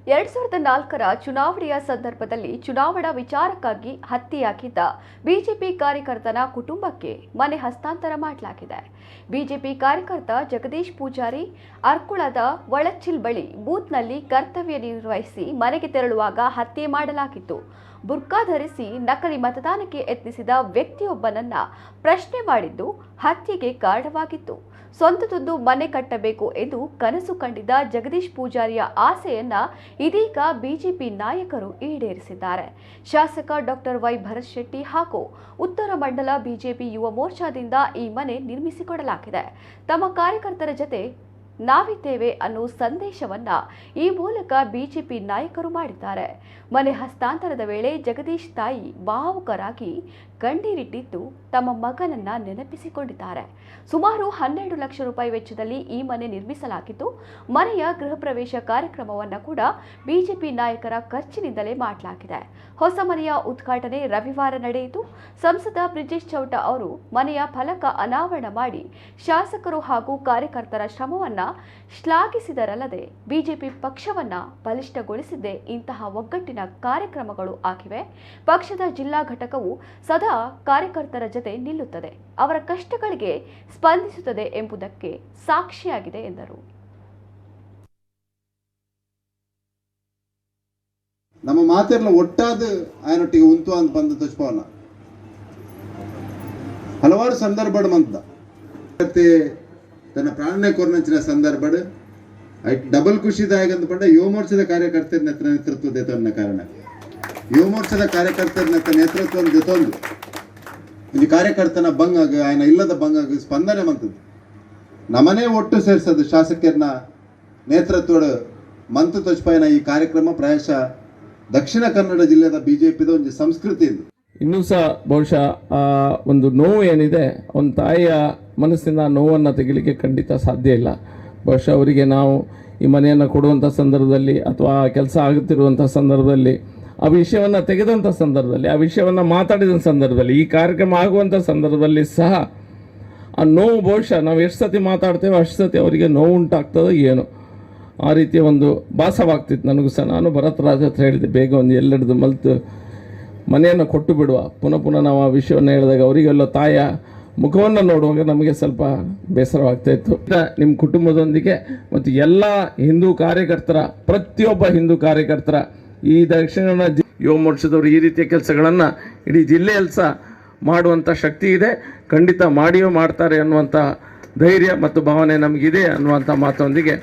2004ರ ಚುನಾವಣೆಯ ಸಂದರ್ಭದಲ್ಲಿ ಚುನಾವಣಾ ವಿಚಾರಕ್ಕಾಗಿ ಹತ್ಯೆಯಾಗಿದ್ದ ಬಿಜೆಪಿ ಕಾರ್ಯಕರ್ತನ ಕುಟುಂಬಕ್ಕೆ ಮನೆ ಹಸ್ತಾಂತರ ಮಾಡಲಾಗಿದೆ. ಬಿಜೆಪಿ ಕಾರ್ಯಕರ್ತ ಜಗದೀಶ್ ಪೂಜಾರಿ ಅರ್ಕುಳದ ಒಳಚಿಲ್ ಬಳಿ ಬೂತ್ನಲ್ಲಿ ಕರ್ತವ್ಯ ನಿರ್ವಹಿಸಿ ಮನೆಗೆ ತೆರಳುವಾಗ ಹತ್ಯೆ ಮಾಡಲಾಗಿತ್ತು. ಬುರ್ಕಾ ಧರಿಸಿ ನಕಲಿ ಮತದಾನಕ್ಕೆ ಯತ್ನಿಸಿದ ವ್ಯಕ್ತಿಯೊಬ್ಬನನ್ನ ಪ್ರಶ್ನೆ ಮಾಡಿದ್ದು ಹತ್ಯೆಗೆ ಕಾರಣವಾಗಿತ್ತು. ಸ್ವಂತದೊಂದು ಮನೆ ಕಟ್ಟಬೇಕು ಎಂದು ಕನಸು ಕಂಡಿದ್ದ ಜಗದೀಶ್ ಪೂಜಾರಿಯ ಆಸೆಯನ್ನ ಇದೀಗ ಬಿಜೆಪಿ ನಾಯಕರು ಈಡೇರಿಸಿದ್ದಾರೆ. ಶಾಸಕ ಡಾಕ್ಟರ್ ವೈ ಭರತ್ ಶೆಟ್ಟಿ ಹಾಗೂ ಉತ್ತರ ಮಂಡಲ ಬಿಜೆಪಿ ಯುವ ಮೋರ್ಚಾದಿಂದ ಈ ಮನೆ ನಿರ್ಮಿಸಿಕೊಡಲಾಗಿದೆ. ತಮ್ಮ ಕಾರ್ಯಕರ್ತರ ಜತೆ ನಾವಿದ್ದೇವೆ ಅನ್ನೋ ಸಂದೇಶವನ್ನ ಈ ಮೂಲಕ ಬಿಜೆಪಿ ನಾಯಕರು ಮಾಡಿದ್ದಾರೆ. ಮನೆ ಹಸ್ತಾಂತರದ ವೇಳೆ ಜಗದೀಶ್ ತಾಯಿ ಭಾವುಕರಾಗಿ ಕಣ್ಣೀರಿಟ್ಟಿದ್ದು ತಮ್ಮ ಮಗನನ್ನ ನೆನಪಿಸಿಕೊಂಡಿದ್ದಾರೆ. ಸುಮಾರು 12 ಲಕ್ಷ ರೂಪಾಯಿ ವೆಚ್ಚದಲ್ಲಿ ಈ ಮನೆ ನಿರ್ಮಿಸಲಾಗಿದ್ದು, ಮನೆಯ ಗೃಹ ಪ್ರವೇಶ ಕಾರ್ಯಕ್ರಮವನ್ನು ಕೂಡ ಬಿಜೆಪಿ ನಾಯಕರ ಖರ್ಚಿನಿಂದಲೇ ಮಾಡಲಾಗಿದೆ. ಹೊಸ ಮನೆಯ ಉದ್ಘಾಟನೆ ರವಿವಾರ ನಡೆಯಿತು. ಸಂಸದ ಬ್ರಿಜೇಶ್ ಚೌಟ ಅವರು ಮನೆಯ ಫಲಕ ಅನಾವರಣ ಮಾಡಿ ಶಾಸಕರು ಹಾಗೂ ಕಾರ್ಯಕರ್ತರ ಶ್ರಮವನ್ನ ಶ್ಲಾಘಿಸಿದರಲ್ಲದೆ ಬಿಜೆಪಿ ಪಕ್ಷವನ್ನ ಬಲಿಷ್ಠಗೊಳಿಸಿದ್ದೇ ಇಂತಹ ಒಗ್ಗಟ್ಟಿನ ಕಾರ್ಯಕ್ರಮಗಳು ಆಗಿವೆ. ಪಕ್ಷದ ಜಿಲ್ಲಾ ಘಟಕವು ಸದಾ ಕಾರ್ಯಕರ್ತರ ಜೊತೆ ನಿಲ್ಲುತ್ತದೆ, ಅವರ ಕಷ್ಟಗಳಿಗೆ ಸ್ಪಂದಿಸುತ್ತದೆ ಎಂಬುದಕ್ಕೆ ಸಾಕ್ಷಿಯಾಗಿದೆ ಎಂದರು. ನಮ್ಮ ಮಾತೆಲ್ಲ ಒಟ್ಟಾದ ಆಯನೊಟ್ಟಿಗೆ ಉಂಟು ಅಂತ ಬಂದ ತುಷ್ಪವನ್ನ ಹಲವಾರು ಸಂದರ್ಭ ಮಂತ ತನ್ನ ಪ್ರಾಣನೆ ಕೊರ್ನಂಚಿನ ಸಂದರ್ಭ ಡಬಲ್ ಖುಷಿದಾಯಕ ಅಂತ ಪಂಡ ಯುವ ಮೋರ್ಚಾದ ಕಾರ್ಯಕರ್ತರ ನೇತೃತ್ವದ ತನ್ನ ಕಾರಣ ಯುವ ಮೋರ್ಚಾದ ಕಾರ್ಯಕರ್ತರ ನೇತೃತ್ವ ಜೊತೊಂದು ಇಲ್ಲಿ ಕಾರ್ಯಕರ್ತನ ಬಂಗಾಗ ಆಯ್ನ ಇಲ್ಲದ ಬಂಗಾಗ ಸ್ಪಂದನೆ ಮಂತದ್ದು ನಮನೇ ಒಟ್ಟು ಸೇರಿಸೋದು ಶಾಸಕರನ್ನ ನೇತೃತ್ವದ ಮಂತು ತುಷ್ಪಯನ ಈ ಕಾರ್ಯಕ್ರಮ ಪ್ರಾಯಶಃ ದಕ್ಷಿಣ ಕನ್ನಡ ಜಿಲ್ಲೆಯ ಬಿಜೆಪಿದ ಒಂದು ಸಂಸ್ಕೃತಿ ಇದು. ಇನ್ನೂ ಸಹ ಬಹುಶಃ ಆ ಒಂದು ನೋವು ಏನಿದೆ ಒಂದು ತಾಯಿಯ ಮನಸ್ಸಿನ ನೋವನ್ನು ತೆಗಿಲಿಕ್ಕೆ ಖಂಡಿತ ಸಾಧ್ಯ ಇಲ್ಲ. ಬಹುಶಃ ಅವರಿಗೆ ನಾವು ಈ ಮನೆಯನ್ನು ಕೊಡುವಂಥ ಸಂದರ್ಭದಲ್ಲಿ ಅಥವಾ ಕೆಲಸ ಆಗುತ್ತಿರುವಂಥ ಸಂದರ್ಭದಲ್ಲಿ ಆ ವಿಷಯವನ್ನು ತೆಗೆದಂಥ ಸಂದರ್ಭದಲ್ಲಿ ಆ ವಿಷಯವನ್ನು ಮಾತಾಡಿದ ಸಂದರ್ಭದಲ್ಲಿ ಈ ಕಾರ್ಯಕ್ರಮ ಆಗುವಂಥ ಸಂದರ್ಭದಲ್ಲಿ ಸಹ ಆ ನೋವು ಬಹುಶಃ ನಾವು ಎಷ್ಟು ಸತಿ ಮಾತಾಡ್ತೇವೆ ಅಷ್ಟು ಸತಿ ಅವರಿಗೆ ನೋವು ಉಂಟಾಗ್ತದೋ ಏನೋ ಆ ರೀತಿಯ ಒಂದು ಭಾಸವಾಗ್ತಿತ್ತು ನನಗೂ ಸಹ. ನಾನು ಭರತ್ ರಾಜ್ ಹತ್ರ ಹೇಳಿದೆ, ಬೇಗ ಒಂದು ಎಲ್ಲೆಡ್ದು ಮಲ್ತು ಮನೆಯನ್ನು ಕೊಟ್ಟು ಬಿಡುವ. ಪುನಃ ನಾವು ಆ ವಿಷಯವನ್ನು ಹೇಳಿದಾಗ ಅವರಿಗೆಲ್ಲ ತಾಯಿಯ ಮುಖವನ್ನು ನೋಡುವಾಗ ನಮಗೆ ಸ್ವಲ್ಪ ಬೇಸರವಾಗ್ತಾಯಿತ್ತು. ನಿಮ್ಮ ಕುಟುಂಬದೊಂದಿಗೆ ಮತ್ತು ಎಲ್ಲ ಹಿಂದೂ ಕಾರ್ಯಕರ್ತರ ಪ್ರತಿಯೊಬ್ಬ ಹಿಂದೂ ಕಾರ್ಯಕರ್ತರ ಈ ದಕ್ಷಿಣ ಯುವ ಮೋರ್ಚಾದವರು ಈ ರೀತಿಯ ಕೆಲಸಗಳನ್ನು ಇಡೀ ಜಿಲ್ಲೆಯಲ್ಲಿ ಸಹ ಮಾಡುವಂಥ ಶಕ್ತಿ ಇದೆ. ಖಂಡಿತ ಮಾಡಿಯೋ ಮಾಡ್ತಾರೆ ಅನ್ನುವಂಥ ಧೈರ್ಯ ಮತ್ತು ಭಾವನೆ ನಮಗಿದೆ ಅನ್ನುವಂಥ ಮಾತೊಂದಿಗೆ